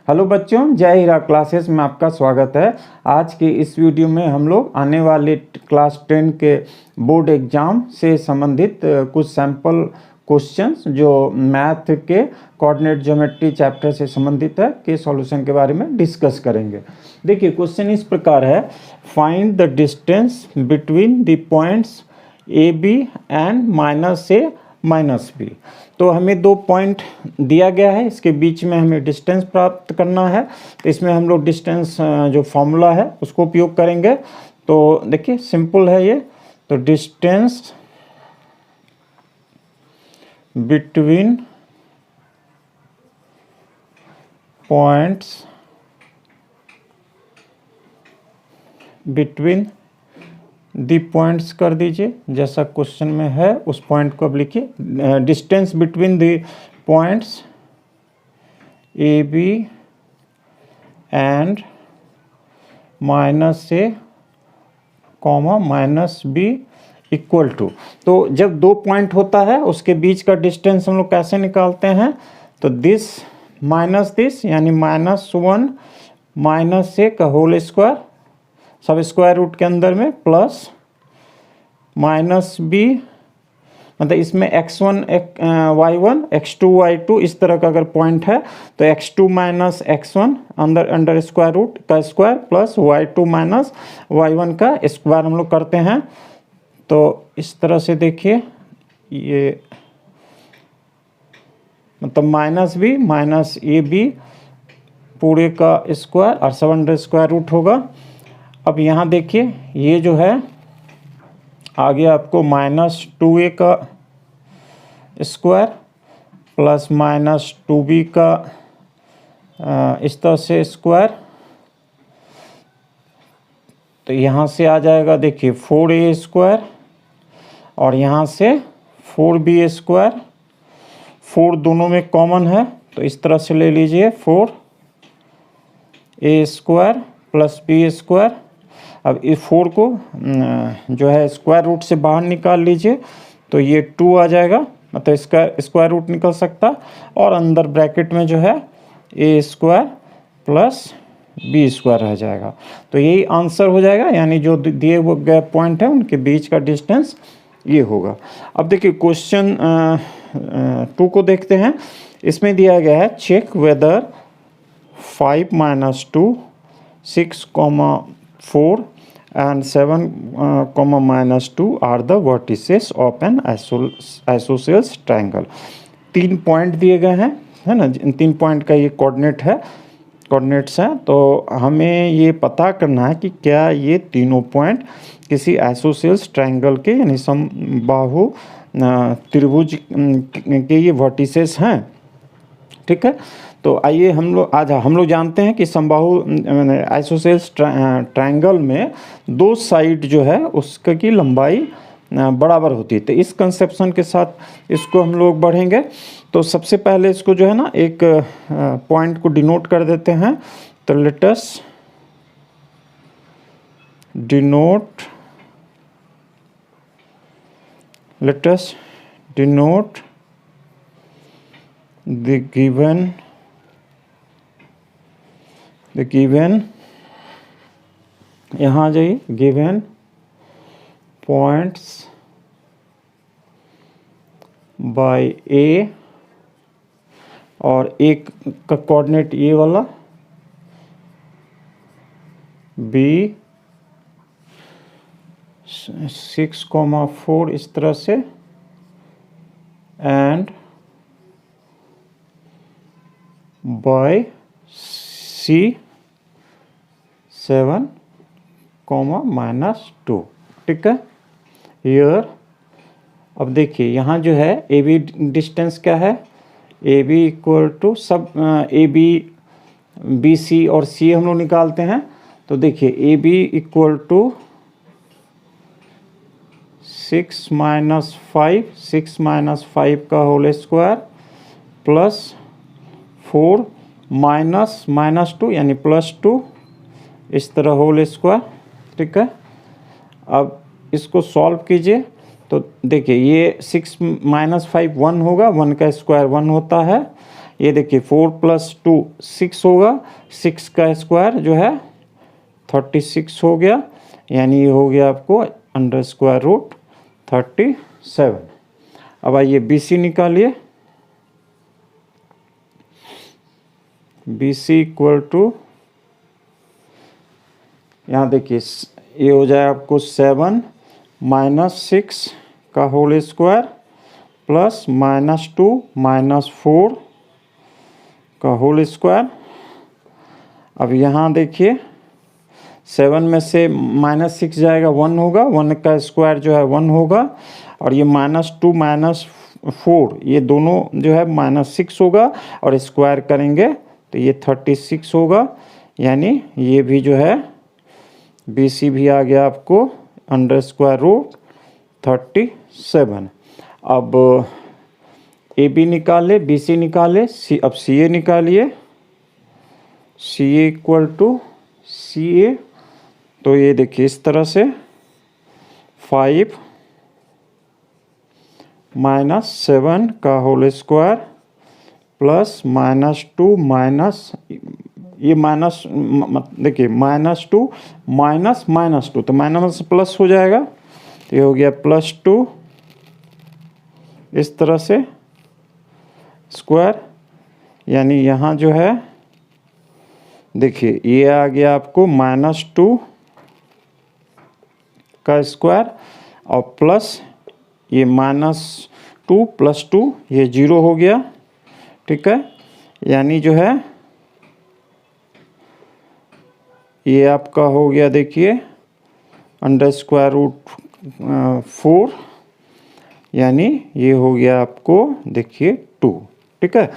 Hello बच्चों, जय हीरा classes में आपका स्वागत है। आज के इस वीडियो में हम लोग आने वाले क्लास 10 के बोर्ड एग्जाम से संबंधित कुछ सैंपल क्वेश्चंस जो मैथ के कोऑर्डिनेट ज्योमेट्री चैप्टर से संबंधित है के सॉल्यूशन के बारे में डिस्कस करेंगे। देखिए, क्वेश्चन इस प्रकार है, find the distance between the points A B and minus A minus B. तो हमें दो पॉइंट दिया गया है, इसके बीच में हमें डिस्टेंस प्राप्त करना है। तो इसमें हम लोग डिस्टेंस जो फॉर्मूला है उसको उपयोग करेंगे। तो देखिए सिंपल है ये। तो distance between points between the points कर दीजिए, जैसा क्वेश्चन में है उस पॉइंट को अब लिखिए। Distance between the points A B and minus A comma minus B equal to. तो जब दो पॉइंट होता है उसके बीच का डिस्टेंस हम लोग कैसे निकालते हैं? तो दिस माइनस दिस, यानी -1 माइनस ए का होल स्क्वायर सब स्क्वायर रूट के अंदर में प्लस माइनस बी, मतलब इसमें x1 y1 x2 y2 इस तरह का अगर पॉइंट है तो x2 minus x1 under square root का square plus y2 minus y1 का स्क्वायर हम लोग करते हैं। तो इस तरह से देखिए, ये मतलब minus B minus A B पूरे का स्क्वायर और सब अंडर स्क्वायर रूट होगा। अब यहाँ देखिए, ये जो है आगे आपको -2a का स्क्वायर प्लस -2b का इस तरह से स्क्वायर। तो यहाँ से आ जाएगा देखिए 4a स्क्वायर और यहाँ से 4b स्क्वायर। 4 दोनों में कॉमन है तो इस तरह से ले लीजिए 4a square plus b square. अब इस 4 को जो है स्क्वायर रूट से बाहर निकाल लीजिए तो ये 2 आ जाएगा, मतलब इसका स्क्वायर रूट निकल सकता और अंदर ब्रैकेट में जो है ए स्क्वायर प्लस बी स्क्वायर रह जाएगा। तो यही आंसर हो जाएगा, यानी जो दिए गए पॉइंट है उनके बीच का डिस्टेंस ये होगा। अब देखिए क्वेश्चन 2 को देखते हैं। इसमें दिया गया है, check whether 5 - 2 6, 4 and 7, -2 are the vertices of an isosceles triangle। 3 point दिए गए हैं, है ना। इन 3 पॉइंट का ये कोऑर्डिनेट्स हैं। तो हमें ये पता करना है कि क्या ये तीनों पॉइंट किसी आइसोसेल्स ट्रायंगल के यानी समबाहु त्रिभुज के ये वर्टिसेस हैं, ठीक है। तो आइए आज हम लोग जानते हैं कि समबाहु आइसोसेल्स ट्रायंगल में दो साइड जो है उसका की लंबाई बराबर होती है। तो इस कंसेप्शन के साथ इसको हम लोग बढ़ेंगे। तो सबसे पहले इसको जो है ना एक पॉइंट को डिनोट कर देते हैं। तो let us denote the given यहाँ आ जाइए, गिवन पॉइंट्स बाय ए, और एक का कोऑर्डिनेट ये वाला बी 6,4 इस तरह से, एंड बाय सी 7, -2, ठीक है। हियर अब देखिए यहाँ जो है ए बी डिस्टेंस क्या है? ए बी इक्वल टू सब ए बी बी सी और सी हम लोग निकालते हैं। तो देखिए ए बी इक्वल टू 6 - 5 का होल स्क्वायर प्लस 4 -2 यानी +2 इस तरह होल स्क्वायर, ठीक है। अब इसको सॉल्व कीजिए तो देखिए ये 6 - 5 1 होगा, 1 का स्क्वायर 1 होता है, ये देखिए 4 + 2 6 होगा, 6 का स्क्वायर जो है 36 हो गया, यानी ये हो गया आपको √37। अब आइए BC निकालिए। BC इक्वल टू, यहाँ देखिए ये हो जाए आपको 7 - 6 का होल स्क्वायर प्लस -2 - 4 का होल स्क्वायर। अब यहाँ देखिए 7 में से -6 जाएगा 1 होगा, 1 का स्क्वायर जो है 1 होगा, और ये -2 - 4 ये दोनों जो है -6 होगा, और स्क्वायर करेंगे तो ये 36 होगा, यानी ये भी जो है BC भी आ गया आपको √37। अब AB निकाले, BC निकाले, अब CA निकालिए। CA इक्वल टू CA, तो ये देखिए इस तरह से 5 - 7 का होल स्क्वायर प्लस -2 माइनस, ये माइनस देखिए -2 -2, तो माइनस प्लस हो जाएगा, तो ये हो गया +2 इस तरह से स्क्वायर, यानी यहाँ जो है देखिए ये आ गया आपको -2 का स्क्वायर और प्लस ये -2 + 2 ये 0 हो गया, ठीक है, यानी जो है ये आपका हो गया देखिए √4, यानी ये हो गया आपको देखिए 2, ठीक है।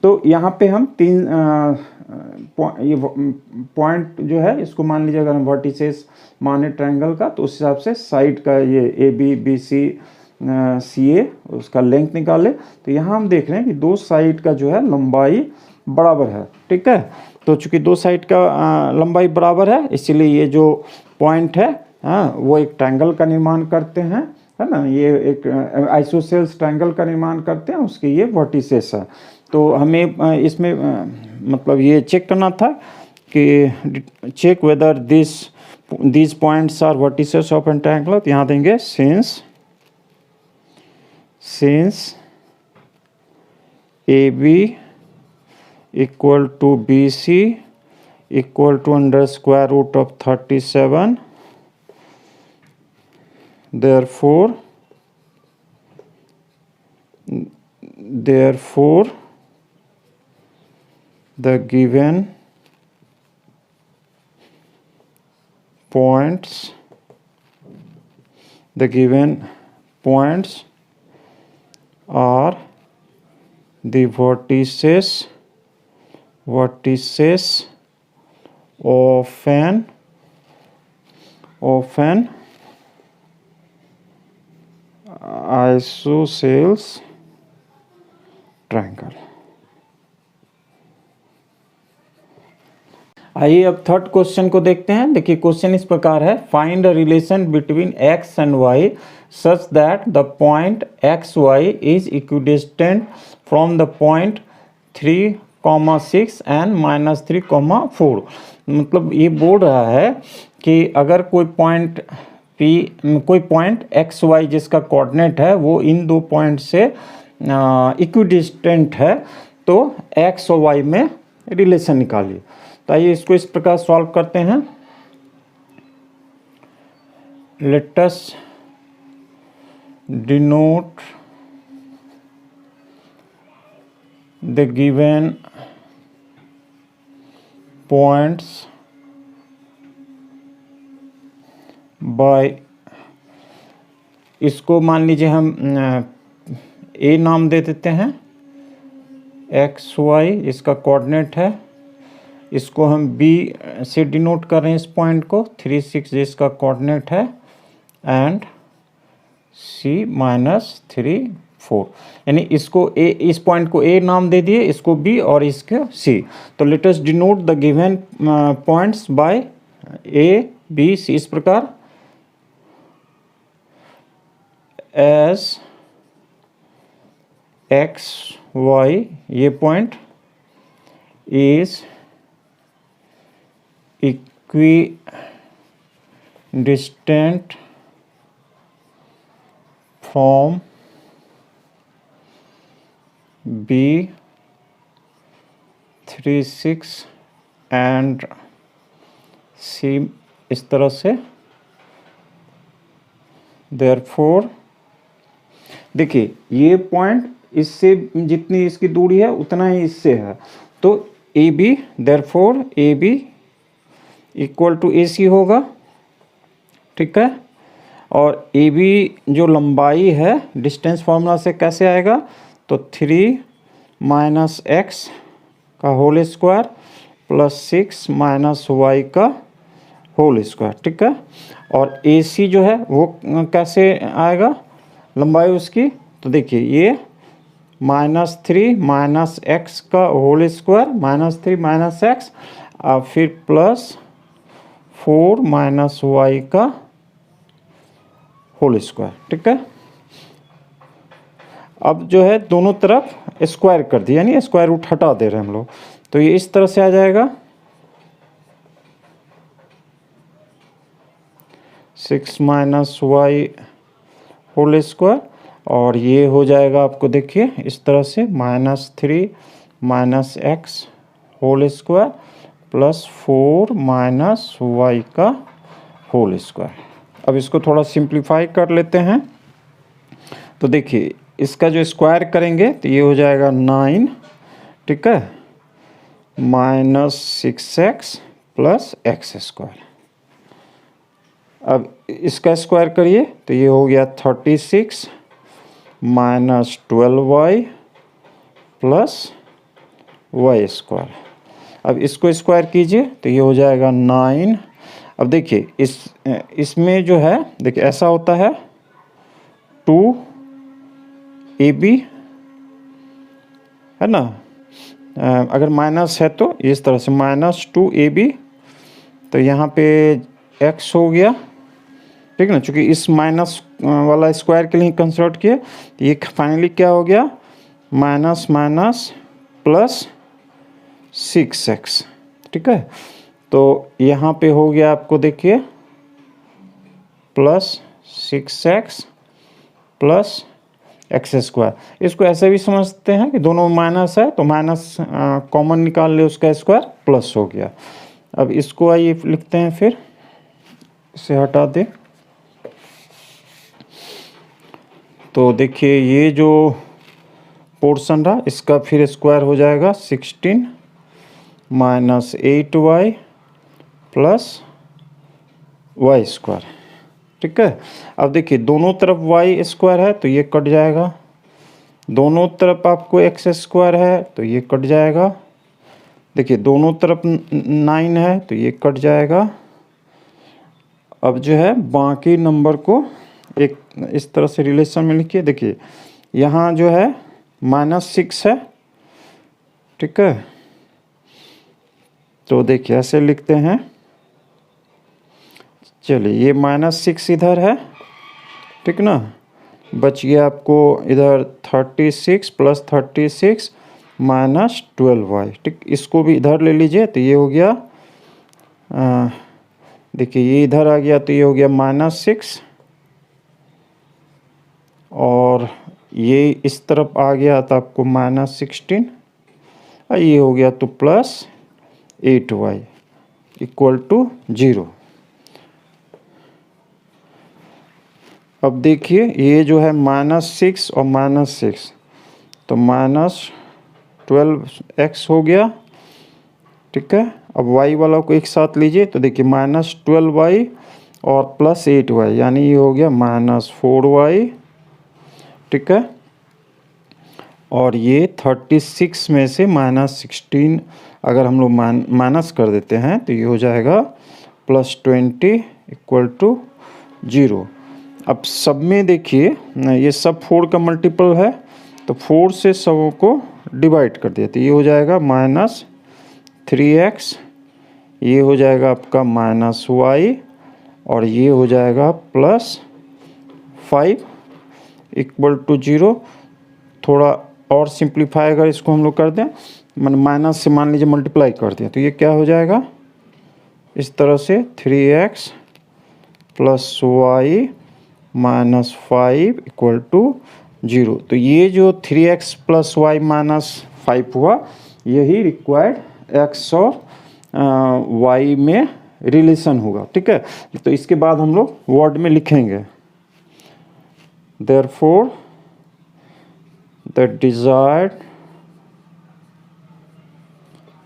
तो यहाँ पे हम तीन ये पॉइंट जो है इसको मान लीजिए, अगर हम वर्टिसेस माने ट्रायंगल का, तो उस हिसाब से साइड का ये AB BC CA उसका लेंथ निकाले। तो यहाँ हम देख रहे हैं कि दो साइड का जो है लंबाई बराबर है, ठीक है। तो चूंकि दो साइड का लंबाई बराबर है, इसीलिए ये जो पॉइंट है वो एक ट्रायंगल का निर्माण करते हैं, है ना, ये एक आइसोसेल्स ट्रायंगल का निर्माण करते हैं, उसके ये वर्टिसेस है। तो हमें इसमें मतलब ये चेक करना था कि check whether these points are vertices of an triangle. तो यहाँ देंगे since AB equal to BC equal to √37, therefore the given points are the vertices of an isosceles triangle। आइए अब थर्ड क्वेश्चन को देखते हैं। देखिए क्वेश्चन इस प्रकार है, find a relation between x and y such that the point XY is equidistant from the point 3,6 and -3,4। मतलब ये बोल रहा है कि अगर कोई पॉइंट XY जिसका कोऑर्डिनेट है वो इन दो पॉइंट से इक्विडिस्टेंट है, तो x और y में रिलेशन निकालिए। तो आइए इसको इस प्रकार सॉल्व करते हैं। Let us denote the given points by, इसको मान लीजिए हम A नाम दे देते हैं, XY इसका कोऑर्डिनेट है, इसको हम B से डिनोट कर रहे हैं इस पॉइंट को, 3,6 इसका कोऑर्डिनेट है, एंड C -3,4, यानी इसको A, इस पॉइंट को A नाम दे दिए, इसको B और इसको C। तो let us denote the given points by A B C इस प्रकार, एज XY ये point is equidistant from B36 and C, इस तरह से। Therefore देखिए ये पॉइंट इससे जितनी इसकी दूरी है उतना ही इससे है, तो A B, therefore A B equal to A C होगा, ठीक है। और ए बी जो लंबाई है डिस्टेंस फार्मूला से कैसे आएगा, तो 3 माइनस एक्स का whole square plus 6 minus Y का होल स्क्वायर, ठीक है। और ए सी जो है वो कैसे आएगा लंबाई उसकी, तो देखिए ये -3 माइनस एक्स का होल स्क्वायर -3 माइनस एक्स, फिर प्लस 4 माइनस वाई का होल स्क्वायर, ठीक है। अब जो है दोनों तरफ स्क्वायर कर दिया, यानी स्क्वायर रूट हटा दे रहे हैं हम लोग, तो ये इस तरह से आ जाएगा 6 माइनस वाई होल स्क्वायर, और ये हो जाएगा आपको देखिए इस तरह से -3 minus X whole square plus 4 minus Y का होल स्क्वायर। अब इसको थोड़ा सिंप्लीफाई कर लेते हैं, तो देखिए इसका जो स्क्वायर करेंगे तो ये हो जाएगा 9, ठीक है, -6x प्लस एक्स स्क्वायर। अब इसका स्क्वायर करिए तो ये हो गया 36 minus 12y plus Y square. अब इसको स्क्वायर कीजिए तो ये हो जाएगा 9। अब देखिए इसमें जो है देखिए ऐसा होता है 2ab है ना, अगर माइनस है तो इस तरह से -2ab, तो यहाँ पे x हो गया, ठीक है ना, चूँकि इस माइनस वाला स्क्वायर के लिए कंसिडर किए, तो ये फाइनली क्या हो गया माइनस माइनस प्लस 6x, ठीक है। तो यहाँ पे हो गया आपको देखिए plus 6x plus x square. इसको ऐसे भी समझते हैं कि दोनों माइनस है तो माइनस कॉमन निकाल ले, उसका स्क्वायर प्लस हो गया। अब इसको आइए लिखते हैं, फिर इसे हटा दे, तो देखिए ये जो पोर्शन रहा इसका फिर स्क्वायर हो जाएगा 16 minus 8y plus Y square, ठीक है। अब देखिए दोनों तरफ y स्क्वायर है तो ये कट जाएगा, दोनों तरफ आपको x स्क्वायर है तो ये कट जाएगा, देखिए दोनों तरफ 9 है तो ये कट जाएगा। अब जो है बाकी नंबर को एक इस तरह से रिलेशन में लिखिए, देखिए यहाँ जो है -6 है, ठीक है, तो देखिए ऐसे लिखते हैं, चलिए ये -6 इधर है, ठीक ना, बच गया आपको इधर 36 प्लस 36 माइनस 12y, ठीक, इसको भी इधर ले लीजिए तो ये हो गया, देखिए ये इधर आ गया तो ये हो गया -6, और ये इस तरफ आ गया तो आपको -16, और ये हो गया तो प्लस 8y इक्वल टू 0। अब देखिए ये जो है -6 और -6, तो -12x हो गया, ठीक है। अब y वाला को एक साथ लीजिए तो देखिए -12y और प्लस 8y, यानी ये हो गया -4y, ठीक है। और ये 36 में से -16 अगर हम लोग माइनस कर देते हैं तो ये हो जाएगा +20 इक्वल टू 0। अब सब में देखिए ये सब 4 का मल्टीपल है, तो 4 से सबों को डिवाइड कर दिया तो ये हो जाएगा -3x, ये हो जाएगा आपका -y, और ये हो जाएगा +5 इक्वल टू 0। थोड़ा और सिंप्लीफाई अगर इसको हम लोग कर दें माइनस से मान लीजिए मल्टीप्लाई कर दिया, तो ये क्या हो जाएगा इस तरह से 3x plus Y minus 5 equal to 0। तो ये जो 3x प्लस वाई माइनस 5 हुआ, यही रिक्वायर्ड x और y में रिलेशन होगा। ठीक है, तो इसके बाद हम लोग वर्ड में लिखेंगे therefore the desired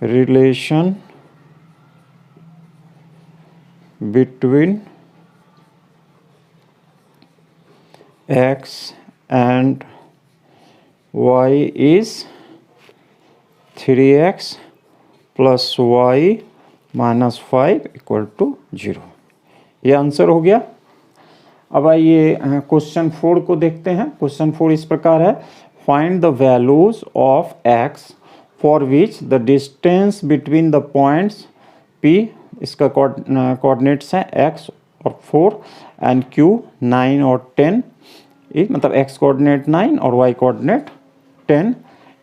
relation between x and y is 3x plus Y minus 5 equal to 0। ये आंसर हो गया। अब आइए क्वेश्चन 4 को देखते हैं। क्वेश्चन 4 इस प्रकार है, find the values of x for which the distance between the points P, इसका कोऑर्डिनेट्स हैं x और 4 एंड Q 9 और 10, मतलब x कोऑर्डिनेट 9 और y कोऑर्डिनेट 10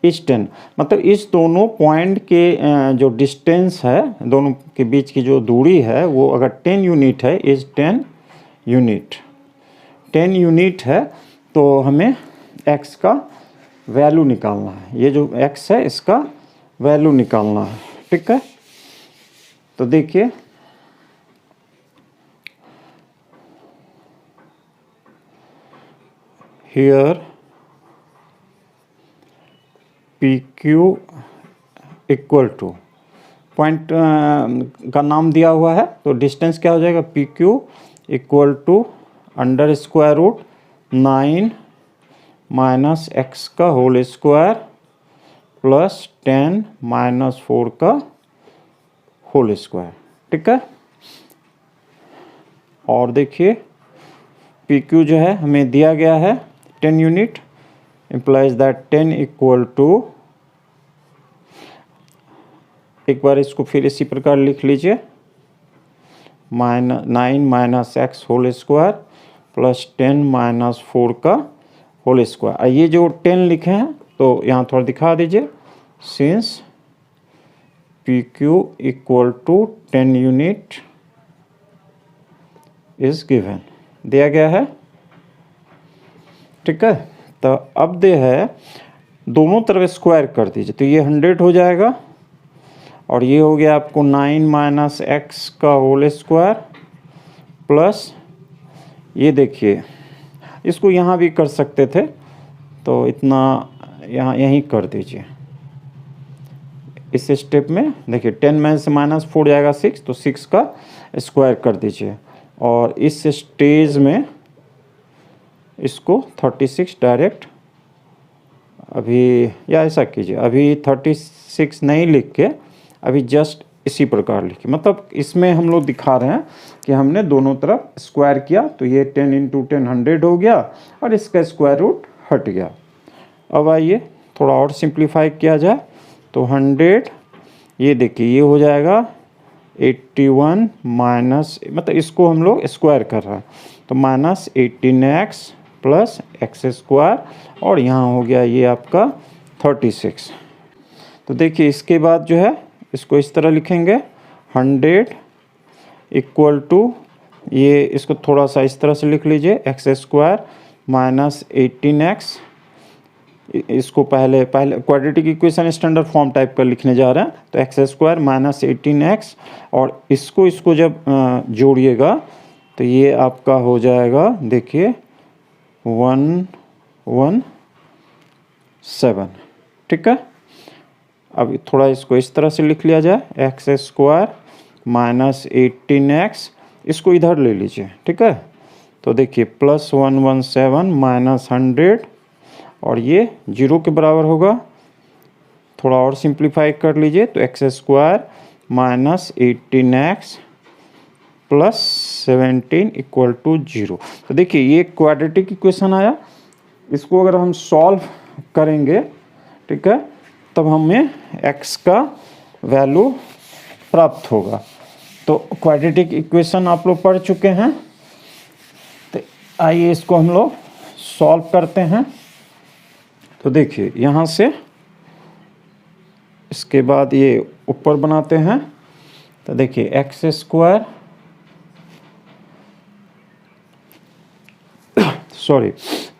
इज 10। मतलब इस दोनों पॉइंट के जो डिस्टेंस है, दोनों के बीच की जो दूरी है वो अगर 10 यूनिट है, इज 10 यूनिट, 10 यूनिट है, तो हमें x का वैल्यू निकालना है। ये जो x है इसका वैल्यू निकालना है। ठीक है, तो देखिए here PQ equal two point का नाम दिया हुआ है, तो डिस्टेंस क्या हो जाएगा PQ equal to under square root 9 minus x का होल स्क्वायर प्लस 10 माइनस 4 का होल स्क्वायर। ठीक है, और देखिए PQ जो है हमें दिया गया है 10 unit, implies that 10 equal to, एक बार इसको फिर इसी प्रकार लिख लीजिए, 9 minus X whole square plus 10 minus 4 का होल स्क्वायर। ये जो 10 लिखे हैं तो यहाँ थोड़ा दिखा दीजिए, since PQ equal to 10 unit is given, दिया गया है। ठीक है, तो अब दे है दोनों तरफ स्क्वायर कर दीजिए, तो ये 100 हो जाएगा और ये हो गया आपको 9 माइनस एक्स का होल स्क्वायर प्लस, ये देखिए इसको यहाँ भी कर सकते थे, तो इतना यहाँ यहीं कर दीजिए। इस स्टेप में देखिए 10 में से माइनस 4 जाएगा 6, तो 6 का स्क्वायर कर दीजिए, और इस स्टेज में इसको 36 डायरेक्ट, अभी या ऐसा कीजिए, अभी 36 नहीं लिख के अभी जस्ट इसी प्रकार लिखिए। मतलब इसमें हम लोग दिखा रहे हैं कि हमने दोनों तरफ स्क्वायर किया, तो ये 10 इंटू 10 100 हो गया और इसका स्क्वायर रूट हट गया। अब आइए थोड़ा और सिंप्लीफाई किया जाए, तो 100, ये देखिए ये हो जाएगा 81 माइनस, मतलब इसको हम लोग स्क्वायर कर रहे हैं, तो minus 18x plus x square, और यहाँ हो गया ये आपका 36। तो देखिए इसके बाद जो है इसको इस तरह लिखेंगे, 100 इक्वल टू, ये इसको थोड़ा सा इस तरह से लिख लीजिए, एक्स स्क्वायर माइनस 18x, इसको पहले quadratic equation standard form type का लिखने जा रहे हैं, तो एक्स स्क्वायर माइनस 18x, और इसको जब जोड़िएगा तो ये आपका हो जाएगा, देखिए 117। ठीक है, अब थोड़ा इसको इस तरह से लिख लिया जाए, एक्स स्क्वायर माइनस 18x, इसको इधर ले लीजिए। ठीक है, तो देखिए प्लस 117 माइनस 100, और ये 0 के बराबर होगा। थोड़ा और सिंप्लीफाई कर लीजिए, तो X square minus 18x plus 17 equal to 0। तो देखिए ये क्वाड्रेटिक इक्वेशन आया, इसको अगर हम सॉल्व करेंगे, ठीक है, तब हमें x का वैल्यू प्राप्त होगा। तो क्वाड्रेटिक इक्वेशन आप लोग पढ़ चुके हैं, तो आइए इसको हम लोग सॉल्व करते हैं। तो देखिए यहाँ से इसके बाद ये ऊपर बनाते हैं, तो देखिए एक्स स्क्वायर, सॉरी,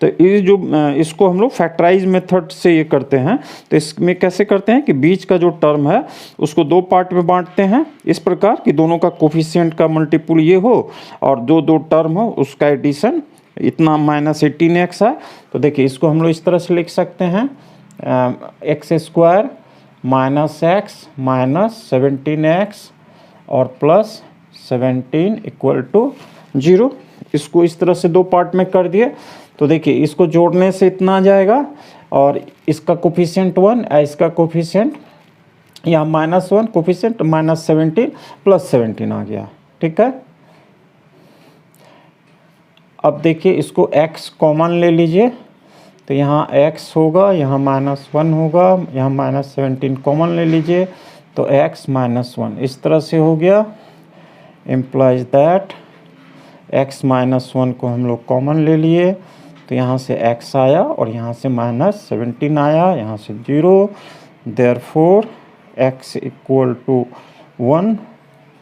तो ये जो इसको हम लोग फैक्टराइज मेथड से ये करते हैं। तो इसमें कैसे करते हैं कि बीच का जो टर्म है उसको दो पार्ट में बांटते हैं, इस प्रकार कि दोनों का कोफिशिएंट का मल्टीपुल ये हो और जो दो टर्म हो उसका एडिशन इतना -18x है। तो देखिए इसको हम लोग इस तरह से लिख सकते हैं, एक्स स्क्वायर -x -17x और +17 = 0। इसको इस तरह से दो पार्ट में कर दिए। तो देखिए इसको जोड़ने से इतना आ जाएगा और इसका कोफिशिएंट 1, इसका कोफिशिएंट यहाँ -1, कोफिशिएंट -17 +17 आ गया। ठीक है, अब देखिए इसको x कॉमन ले लीजिए, तो यहाँ x होगा, यहाँ -1 होगा, यहाँ -17 कॉमन ले लीजिए, तो x -1 इस तरह से हो गया। इम्प्लाइज दैट x -1 को हम लोग कॉमन ले लिए, तो यहाँ से x आया और यहाँ से -17 आया, यहाँ से 0, देयरफॉर x = 1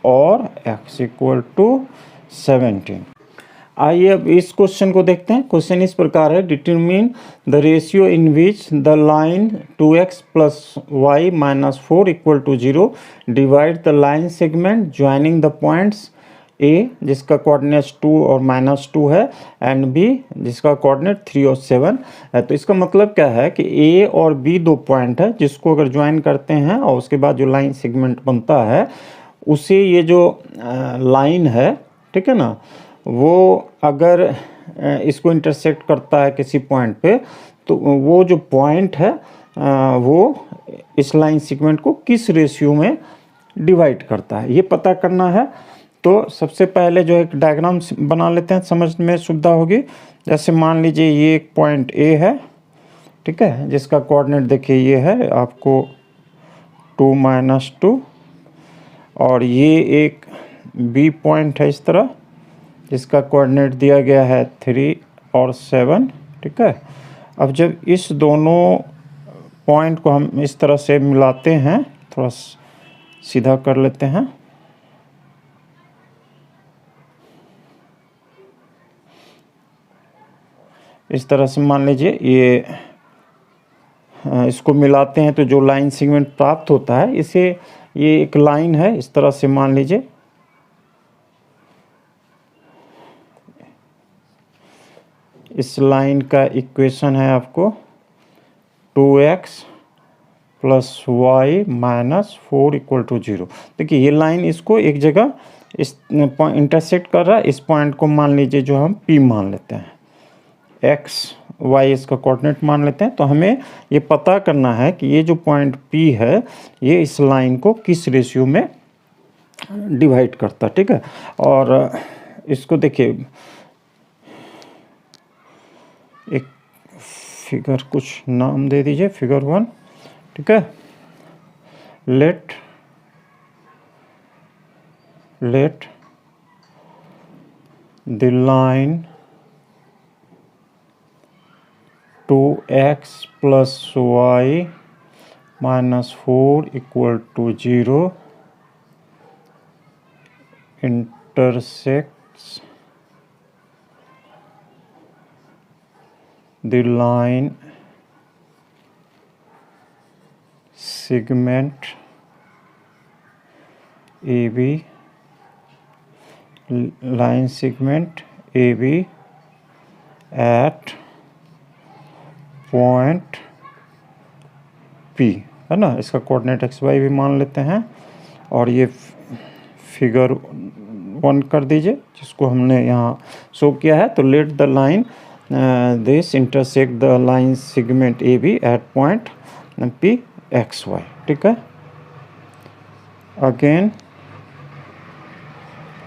और x = 17। आइए अब इस क्वेश्चन को देखते हैं। क्वेश्चन इस प्रकार है, determine the ratio in which the line 2x + y - 4 = 0 divide the line segment joining the points A जिसका कोऑर्डिनेट्स 2 और -2 है एंड B जिसका कोऑर्डिनेट 3 और 7 है। तो इसका मतलब क्या है कि A और B दो पॉइंट है जिसको अगर ज्वाइन करते हैं और उसके बाद जो लाइन सेगमेंट बनता है उसे ये जो लाइन है, ठीक है ना, वो अगर इसको इंटरसेक्ट करता है किसी पॉइंट पे, तो वो जो पॉइंट है वो इस लाइन सेगमेंट को किस रेशियो में डिवाइड करता है, ये पता करना है। तो सबसे पहले जो एक डायग्राम बना लेते हैं, समझ में सुविधा होगी। जैसे मान लीजिए ये एक पॉइंट A है, ठीक है, जिसका कोऑर्डिनेट देखिए ये है आपको 2 - 2, और ये एक B पॉइंट है इस तरह जिसका कोऑर्डिनेट दिया गया है 3 और 7, ठीक है। अब जब इस दोनों पॉइंट को हम इस तरह से मिलाते हैं, थोड़ा सीधा कर लेते हैं, इस तरह से मान लीजिए ये इसको मिलाते हैं तो जो लाइन सेगमेंट प्राप्त होता है, इसे ये एक लाइन है इस तरह से मान लीजिए, इस लाइन का इक्वेशन है आपको 2x + y - 4 = 0। देखिए ये लाइन इसको एक जगह इस पॉइंट इंटरसेक्ट कर रहा है, इस पॉइंट को मान लीजिए जो हम P मान लेते हैं, x y इसका कोऑर्डिनेट मान लेते हैं। तो हमें ये पता करना है कि ये जो पॉइंट P है ये इस लाइन को किस रेशियो में डिवाइड करता है, ठीक है। और इसको देखिए एक फिगर कुछ नाम दे दीजिए, फिगर 1, ठीक है। Late the line 2x + y - 4 = 0 intersects the line segment AB, line segment AB at point P, है ना, इसका कोऑर्डिनेट XY भी मान लेते हैं। और ये फिगर 1 कर दीजिए जिसको हमने यहाँ शो किया है। तो let the line this intersect the line segment AB at point P XY, ठीक है। Again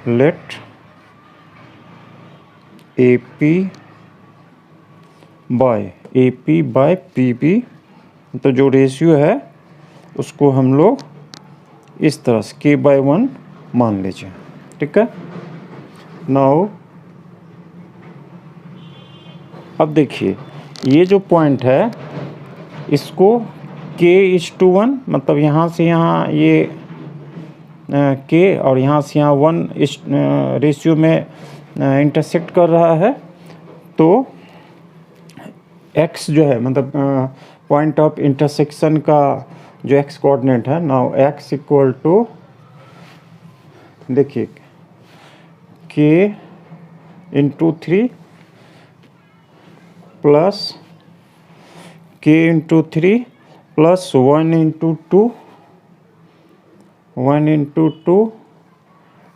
let AP by PB, तो जो रेशियो है उसको हम लोग इस तरह से K/1 मान लीजिए, ठीक है। नाउ अब देखिए ये जो पॉइंट है इसको k:1, मतलब यहाँ से यहाँ ये k और यहाँ से यहाँ 1 इस रेशियो में इंटरसेक्ट कर रहा है, तो x जो है मतलब पॉइंट ऑफ इंटरसेक्शन का जो x कोऑर्डिनेट है, नाउ x इक्वल टू, देखिए k into 3 plus k into 3 plus 1 into 2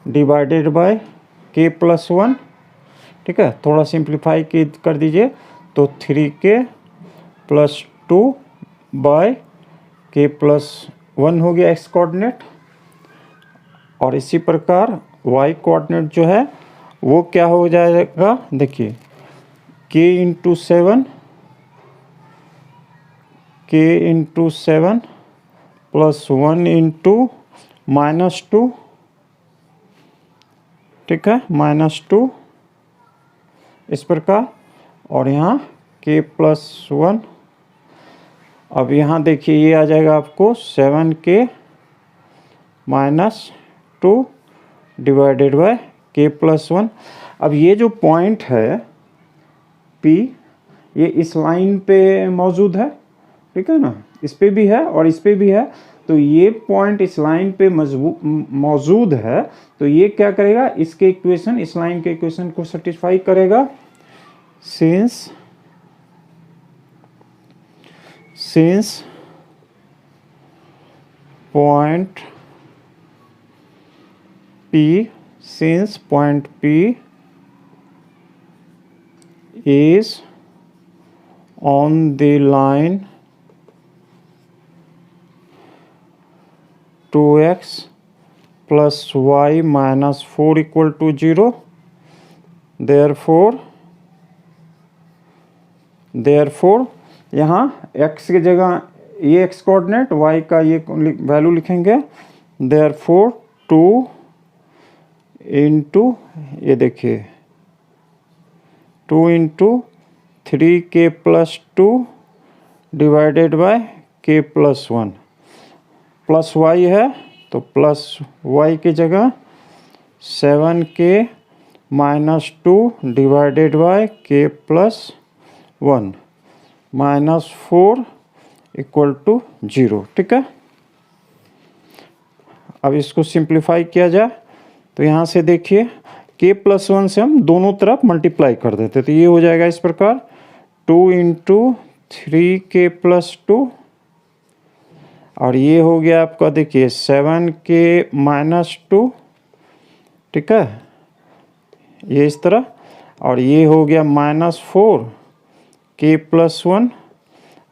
divided by k plus 1। ठीक है, थोड़ा सिंप्लीफाई कर दीजिए तो 3k plus 2 bye k plus 1 हो गया x कोऑर्डिनेट। और इसी प्रकार y कोऑर्डिनेट जो है वो क्या हो जाएगा, देखिए k इंटू 7 प्लस 1 इंटू -2, ठीक है, -2 इस प्रकार, और यहाँ k प्लस 1। अब यहाँ देखिए ये आ जाएगा आपको 7k -2 divided by k plus 1। अब ये जो पॉइंट है P, ये इस लाइन पे मौजूद है, ठीक है ना, इस पे भी है और इस पे भी है, तो ये पॉइंट इस लाइन पे मौजूद है, तो ये क्या करेगा, इसके इक्वेशन, इस लाइन के इक्वेशन को सेटिस्फाई करेगा। Since point P is on the line 2x plus y minus 4 equal to 0, therefore यहाँ x की जगह ये x कोऑर्डिनेट, y का ये वैल्यू लिखेंगे, therefore 2 इंटू, ये देखिए 2 into 3k plus 2 divided by k plus 1, plus y है तो प्लस y की जगह 7k minus 2 divided by k plus 1 -4 equal to 0। ठीक है, अब इसको सिंप्लीफाई किया जाए तो यहाँ से देखिए k प्लस 1 से हम दोनों तरफ मल्टीप्लाई कर देते, तो ये हो जाएगा इस प्रकार 2 इंटू 3k प्लस 2, और ये हो गया आपका देखिए 7k माइनस 2, ठीक है, ये इस तरह, और ये हो गया -4k प्लस 1,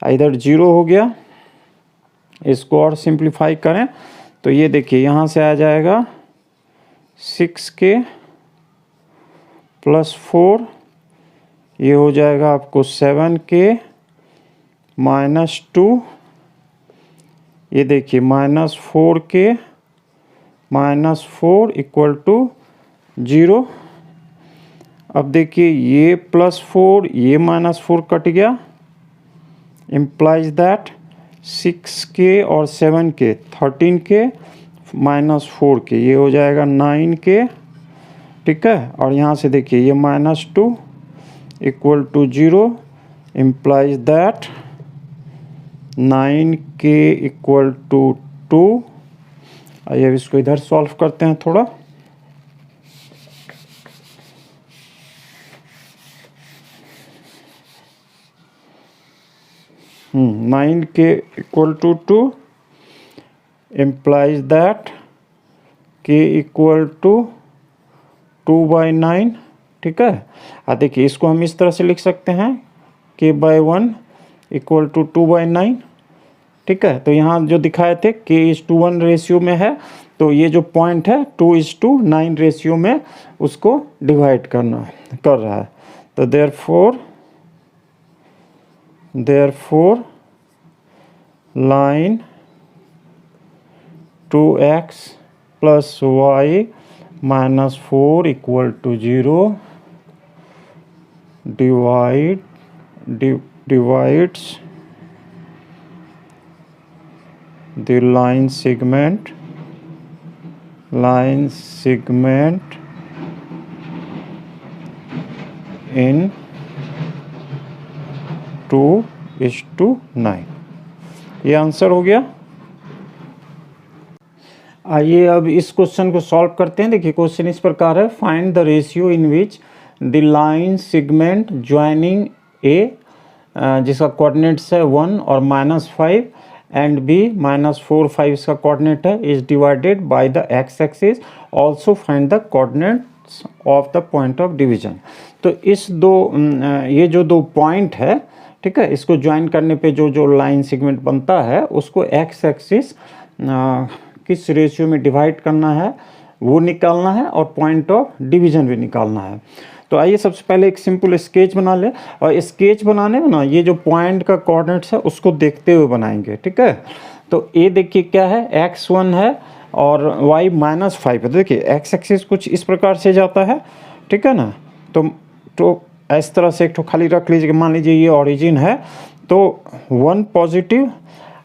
इधर 0 हो गया। इसको और सिंप्लीफाई करें तो ये देखिए यहाँ से आ जाएगा 6k प्लस 4, ये हो जाएगा आपको 7k माइनस 2, ये देखिए -4k माइनस 4 इक्वल टू 0। अब देखिए ये +4 ये -4 कट गया, इम्प्लाइज दैट 6k और 7k 13k माइनस 4k, ये हो जाएगा 9k, ठीक है, और यहाँ से देखिए ये -2 equal to 0, implies that 9k equal to 2। आइए अब इसको इधर सॉल्व करते हैं थोड़ा। 9k equal to 2 implies that k equal to 2/9, ठीक है। देखिए इसको हम इस तरह से लिख सकते हैं k/1 इक्वल टू 2/9, ठीक है। तो यहाँ जो दिखाए थे k:1 रेशियो में है, तो ये जो पॉइंट है 2:9 रेशियो में उसको डिवाइड कर रहा है। तो therefore line 2x plus y minus 4 equal to 0 divides the line segment in 2:9। ये आंसर हो गया। आइए अब इस क्वेश्चन को सॉल्व करते हैं। देखिए क्वेश्चन इस प्रकार है, find the ratio in which the line segment joining A जिसका कोऑर्डिनेट्स है 1 और -5 एंड बी -4 5 इसका कोऑर्डिनेट है is divided by the x axis, also find the coordinates of the point of division. तो इस ये जो दो पॉइंट है, ठीक है, इसको ज्वाइन करने पे जो लाइन सेगमेंट बनता है उसको एक्स एक्सिस किस रेशियो में डिवाइड करना है वो निकालना है और पॉइंट ऑफ डिवीजन भी निकालना है। तो आइए सबसे पहले एक सिंपल स्केच बना ले, और स्केच बनाने में ना ये जो पॉइंट का कोऑर्डिनेट्स है उसको देखते हुए बनाएंगे, ठीक है। तो ये देखिए क्या है, x1 है और y -5 है। देखिए एक्स एक्सिस कुछ इस प्रकार से जाता है, ठीक है ना। तो इस तरह से एक तो खाली रख लीजिए, मान लीजिए ये ओरिजिन है, तो 1 पॉजिटिव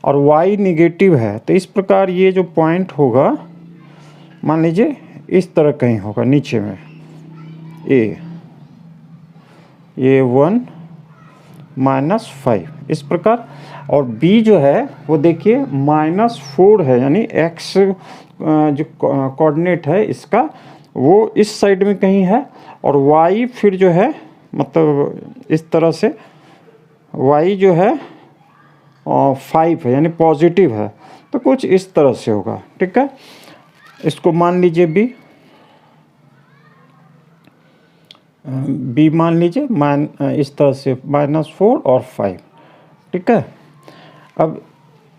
और y निगेटिव है। तो इस प्रकार ये जो पॉइंट होगा, मान लीजिए इस तरह कहीं होगा नीचे में ये 1 -5 इस प्रकार, और b जो है वो देखिए -4 है, यानी x जो कोऑर्डिनेट है इसका वो इस साइड में कहीं है, और y फिर जो है मतलब इस तरह से y जो है 5 है यानी पॉजिटिव है। तो कुछ इस तरह से होगा, ठीक है। इसको मान लीजिए बी मान लीजिए इस तरह से -4 और 5, ठीक है। अब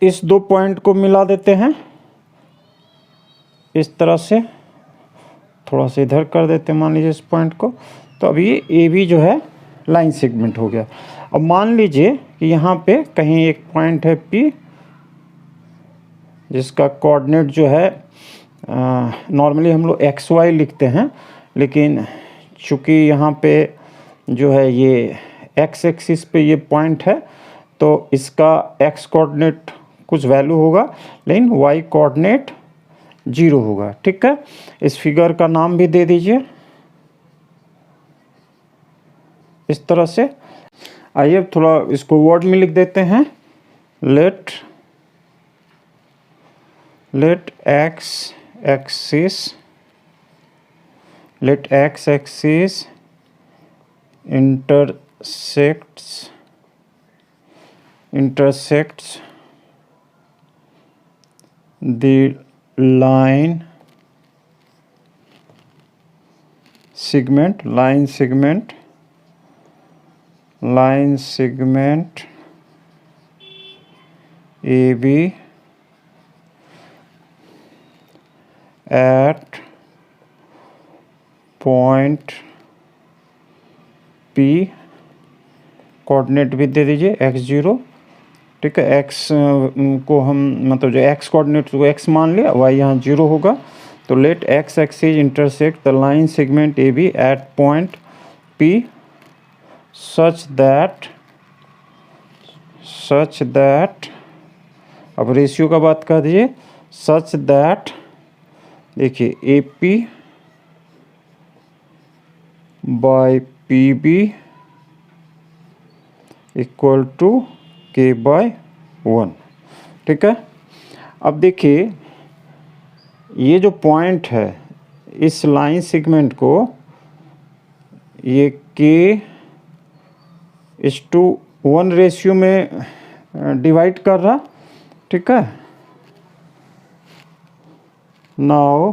इस दो पॉइंट को मिला देते हैं इस तरह से, थोड़ा सा इधर कर देते हैं मान लीजिए इस पॉइंट को। तो अब ये ए बी जो है लाइन सेगमेंट हो गया। अब मान लीजिए कि यहाँ पे कहीं एक पॉइंट है P जिसका कोऑर्डिनेट जो है नॉर्मली हम लोग XY लिखते हैं, लेकिन चूँकि यहाँ पे जो है ये x एक्सिस पे ये पॉइंट है तो इसका x कोऑर्डिनेट कुछ वैल्यू होगा, लेकिन y कोऑर्डिनेट 0 होगा, ठीक है। इस फिगर का नाम भी दे दीजिए इस तरह से। आइए अब थोड़ा इसको वर्ड में लिख देते हैं, लेट x axis intersects the line segment AB at point P, coordinate भी दे दीजिए x0, ठीक है। x को हम मतलब जो x कोऑर्डिनेट को x मान लिया, y यहाँ 0 होगा। तो लेट x axis intersect the line segment AB at point P such that अब रेशियो का बात कर दीजिए, सच दैट देखिए AP by PB equal to K/1, ठीक है। अब देखिए ये जो पॉइंट है इस लाइन सेगमेंट को ये K/1 रेशियो में डिवाइड कर रहा, ठीक है। नाउ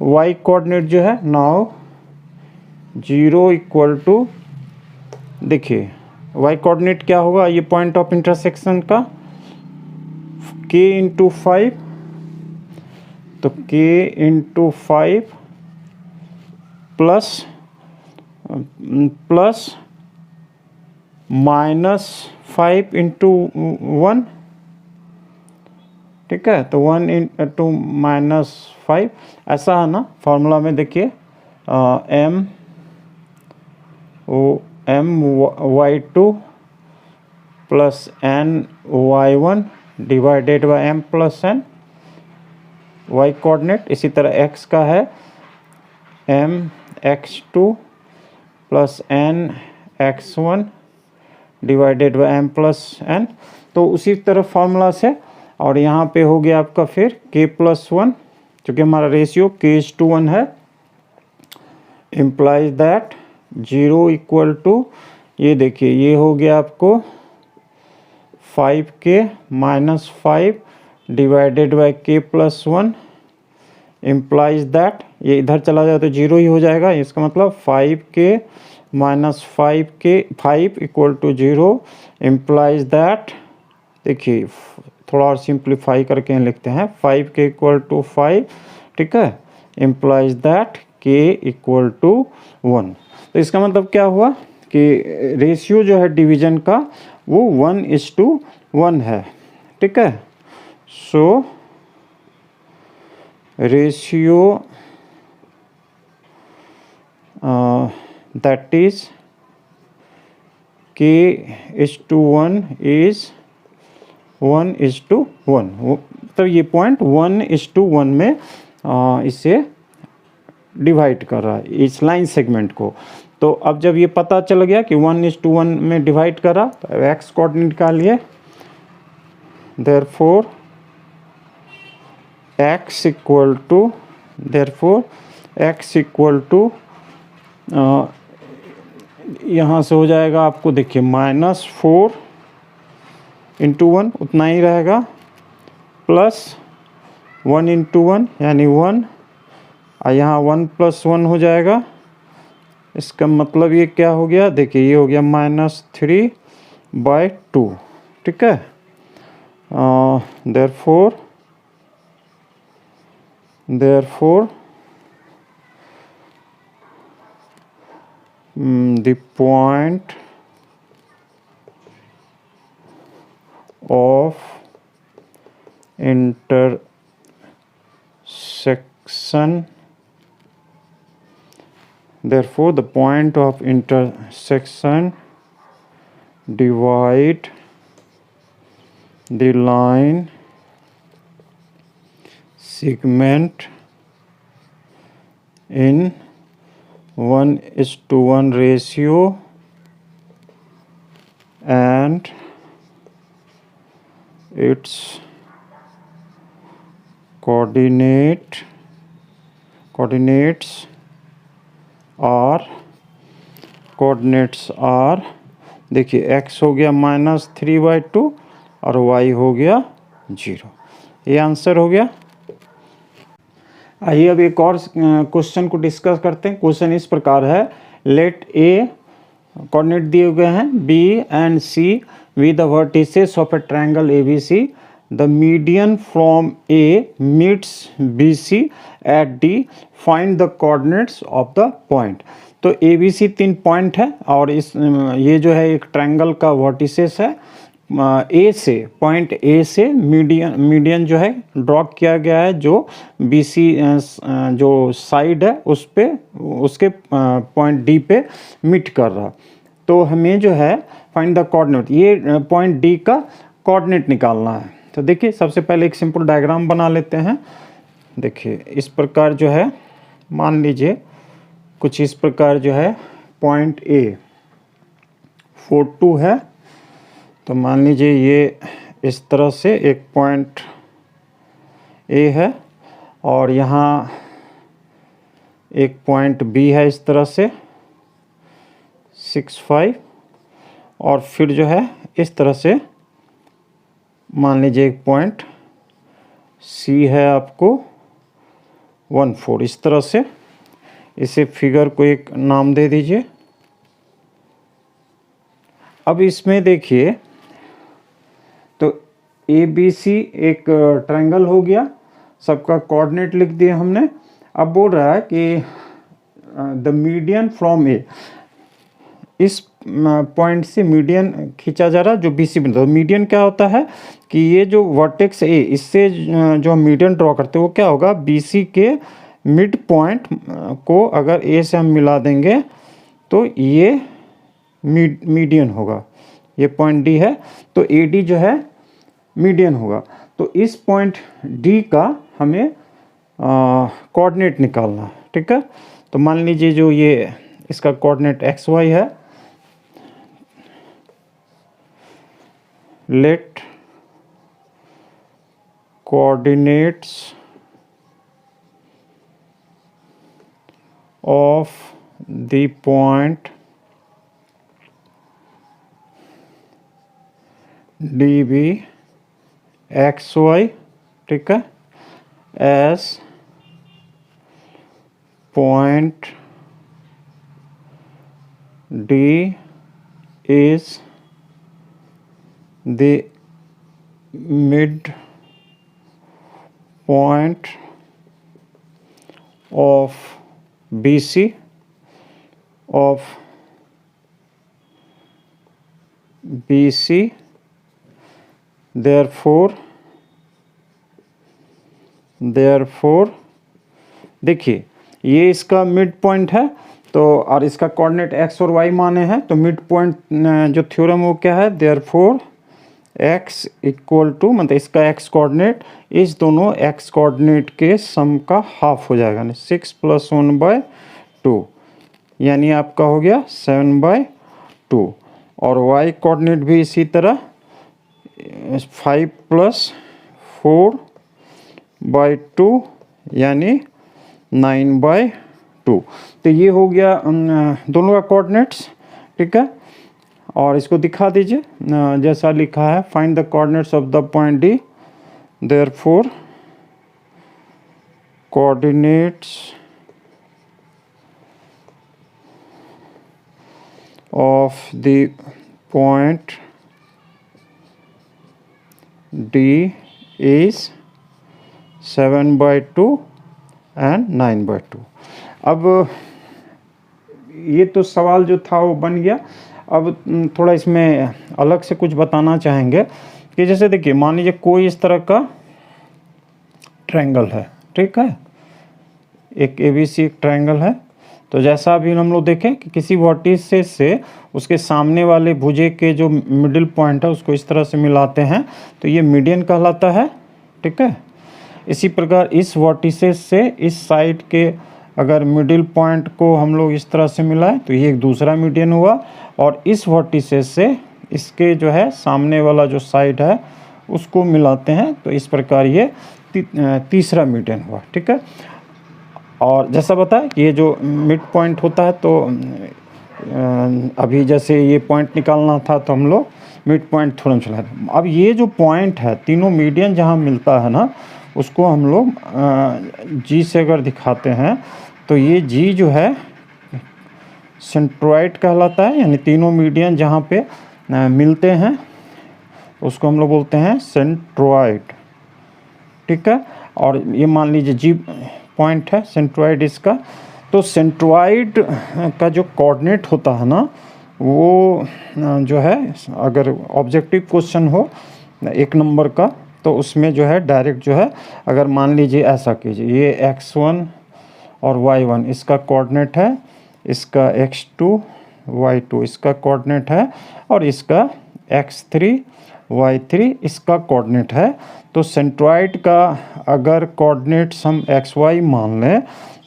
y कोऑर्डिनेट जो है नाउ 0 इक्वल टू, देखिए y कोऑर्डिनेट क्या होगा, ये पॉइंट ऑफ इंटरसेक्शन का k × 5, तो k × 5 प्लस -5 × 1, ठीक है। तो 1 × -5 ऐसा है ना फॉर्मूला में, देखिए MY2 plus N Y one divided by M plus N Y coordinate. इसी तरह x का है M X two plus N X one divided by M plus N. तो उसी तरह फॉर्मूला से, और यहाँ पे हो गया आपका फिर k प्लस वन, चूँकि हमारा रेशियो k:1 है, इम्प्लाइज दैट 0 इक्वल टू, ये देखिए ये हो गया आपको 5k minus 5 divided by k plus 1, implies that, ये इधर चला जाए तो 0 ही हो जाएगा, इसका मतलब 5k minus 5 equal to 0, implies that, देखिए थोड़ा और सिंप्लीफाई करके लिखते हैं, 5k इक्वल टू 5, ठीक है, implies that k equal to 1। तो इसका मतलब क्या हुआ कि रेशियो जो है डिवीजन का वो 1:1 है, ठीक है। So ratio that is k:1 is 1:1। तो ये पॉइंट 1:1 में इसे डिवाइड कर रहा है इस लाइन सेगमेंट को। तो अब जब ये पता चल गया कि 1:1 में डिवाइड कर रहा, तो एक्स कोऑर्डिनेट निकालिए, देयरफॉर x इक्वल टू यहाँ से हो जाएगा आपको, देखिए -4 × 1 उतना ही रहेगा, प्लस 1 × 1 यानी 1, और यहाँ 1 + 1 हो जाएगा। इसका मतलब ये क्या हो गया, देखिए ये हो गया -3/2, ठीक है। Therefore the point of intersection, therefore the point of intersection divide the line segment in 1:1 ratio and its coordinates are देखिए x हो गया -3/2 और y हो गया 0। ये आंसर हो गया। आइए अब एक और क्वेश्चन को डिस्कस करते हैं। क्वेश्चन इस प्रकार है, लेट ए कोऑर्डिनेट दिए हुए हैं b and c with the vertices of a triangle ABC, the median from a meets BC at D, find the coordinates of the point. तो ABC 3 पॉइंट है, और इस ये जो है एक ट्रायंगल का वर्टिसेस है, पॉइंट ए से मीडियन जो है ड्रॉ किया गया है, जो BC जो साइड है उस पे, उसके पॉइंट D पे मीट कर रहा। तो हमें जो है फाइंड द कोऑर्डिनेट, ये पॉइंट D का कोऑर्डिनेट निकालना है। तो देखिए सबसे पहले एक सिंपल डायग्राम बना लेते हैं। देखिए इस प्रकार जो है, मान लीजिए कुछ इस प्रकार जो है पॉइंट A 4,2 है। तो मान लीजिए ये इस तरह से एक पॉइंट A है, और यहाँ एक पॉइंट B है इस तरह से 6,5, और फिर जो है इस तरह से मान लीजिए एक पॉइंट C है आपको 1,4, इस तरह से। इसे फिगर को एक नाम दे दीजिए। अब इसमें देखिए, तो ABC एक ट्रायंगल हो गया, सबका कोऑर्डिनेट लिख दिए हमने। अब बोल रहा है कि द मीडियन फ्रॉम ए, इस पॉइंट से मीडियन खींचा जा रहा है जो BC बिंदु। मीडियन क्या होता है कि ये जो वर्टेक्स A, इससे जो हम मीडियन ड्रॉ करते हैं वो क्या होगा, BC के मिड पॉइंट को अगर A से हम मिला देंगे तो ये मीडियन होगा। ये पॉइंट डी है, तो ए डी जो है मीडियन होगा। तो इस पॉइंट डी का हमें कोऑर्डिनेट निकालना है, ठीक है। तो मान लीजिए जो ये इसका कोऑर्डिनेट एक्स वाई है, let coordinates of the point D be X Y, ठीक है, as point D is the midpoint of B C therefore देखिए ये इसका मिड पॉइंट है, तो और इसका कोऑर्डिनेट एक्स और वाई माने हैं, तो मिड पॉइंट जो थ्योरम वो क्या है, देयरफॉर एक्स इक्वल टू, मतलब इसका एक्स कोऑर्डिनेट इस दोनों एक्स कोऑर्डिनेट के सम का हाफ हो जाएगा, 6 + 1/2, यानी आपका हो गया 7/2। और वाई कोऑर्डिनेट भी इसी तरह 5 + 4/2 यानी 9/2। तो ये हो गया दोनों का कोऑर्डिनेट्स, ठीक है। और इसको दिखा दीजिए जैसा लिखा है, find the coordinates of the point D, therefore coordinates of the point D is 7/2 and 9/2। अब ये तो सवाल जो था वो बन गया। अब थोड़ा इसमें अलग से कुछ बताना चाहेंगे कि जैसे देखिए मान लीजिए कोई इस तरह का ट्रायंगल है, ठीक है, एक ABC एक ट्रायंगल है। तो जैसा अभी हम लोग देखें कि किसी वर्टिसेस से उसके सामने वाले भुजे के जो मिडिल पॉइंट है उसको इस तरह से मिलाते हैं, तो ये मीडियन कहलाता है, ठीक है। इसी प्रकार इस वर्टिसेस से इस साइड के अगर मिडिल पॉइंट को हम लोग इस तरह से मिलाएं तो ये एक दूसरा मीडियन हुआ, और इस वर्टिसेस से इसके जो है सामने वाला जो साइड है उसको मिलाते हैं तो इस प्रकार ये तीसरा मीडियन हुआ, ठीक है। और जैसा बताया ये जो मिड पॉइंट होता है, तो अभी जैसे ये पॉइंट निकालना था तो हम लोग मिड पॉइंट थ्योरम चला। अब ये जो पॉइंट है तीनों मीडियन जहाँ मिलता है ना, उसको हम लोग जी से अगर दिखाते हैं तो ये जी जो है सेंट्रॉइड कहलाता है, यानी तीनों मीडियन जहाँ पे मिलते हैं उसको हम लोग बोलते हैं सेंट्रॉइड, ठीक है। और ये मान लीजिए जी पॉइंट है सेंट्रॉइड इसका, तो सेंट्रॉइड का जो कोऑर्डिनेट होता है ना वो जो है, अगर ऑब्जेक्टिव क्वेश्चन हो 1 नंबर का तो उसमें जो है डायरेक्ट जो है, अगर मान लीजिए ऐसा कीजिए, ये x1 और y1 इसका कोऑर्डिनेट है, इसका x2 y2 इसका कोऑर्डिनेट है, और इसका x3 y3 इसका कोऑर्डिनेट है। तो सेंट्रॉइड का अगर कोऑर्डिनेट्स हम xy मान लें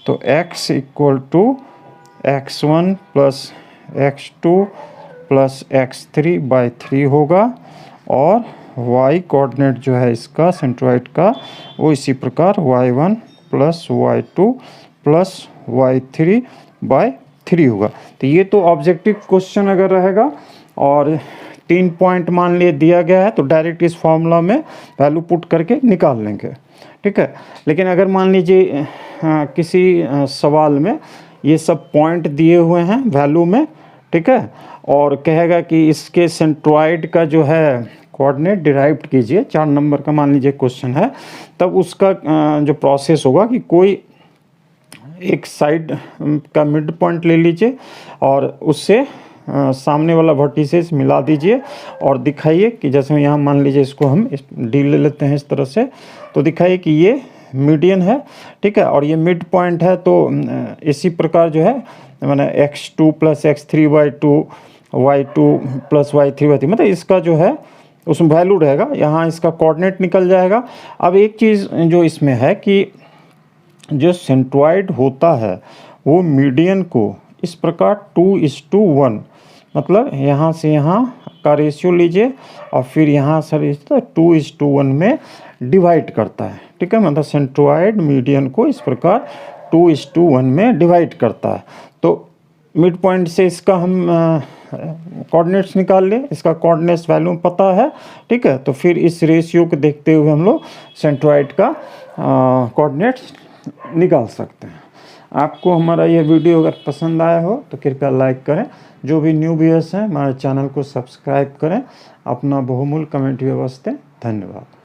तो x = x1 + x2 + x3/3 होगा, और y कोऑर्डिनेट जो है इसका सेंट्रॉइड का वो इसी प्रकार y1 + y2 + y3/3 होगा। तो ये तो ऑब्जेक्टिव क्वेश्चन अगर रहेगा और 3 पॉइंट मान लिए दिया गया है तो डायरेक्ट इस फॉर्मूला में वैल्यू पुट करके निकाल लेंगे, ठीक है। लेकिन अगर मान लीजिए किसी सवाल में ये सब पॉइंट दिए हुए हैं वैल्यू में, ठीक है, और कहेगा कि इसके सेंट्रॉइड का जो है कोऑर्डिनेट डिराइव कीजिए, 4 नंबर का मान लीजिए क्वेश्चन है, तब उसका जो प्रोसेस होगा कि कोई एक साइड का मिड पॉइंट ले लीजिए और उससे सामने वाला वर्टिसेस मिला दीजिए और दिखाइए कि जैसे यहाँ मान लीजिए इसको हम डी ले लेते हैं इस तरह से, तो दिखाइए कि ये मीडियन है, ठीक है, और ये मिड पॉइंट है। तो इसी प्रकार जो है मैंने x2 + x3/2 y2 plus y3 मतलब इसका जो है उसमें वैल्यू रहेगा, यहाँ इसका कोऑर्डिनेट निकल जाएगा। अब एक चीज़ जो इसमें है कि जो सेंट्रॉइड होता है वो मीडियन को इस प्रकार 2:1 मतलब यहाँ से यहाँ का रेशियो लीजिए और फिर यहाँ से रेशियो 2:1 में डिवाइड करता है, ठीक है। मतलब सेंट्रॉइड मीडियन को इस प्रकार 2:1 में डिवाइड करता है। तो मिड पॉइंट से इसका हम कोऑर्डिनेट्स निकाल लें, इसका कोऑर्डिनेट्स वैल्यू पता है, ठीक है। तो फिर इस रेशियो को देखते हुए हम लोग सेंट्रॉइड का कोऑर्डिनेट्स निकाल सकते हैं। आपको हमारा यह वीडियो अगर पसंद आया हो तो कृपया लाइक करें। जो भी न्यू व्यूअर्स हैं हमारे चैनल को सब्सक्राइब करें। अपना बहुमूल्य कमेंट व्यवस्था। धन्यवाद।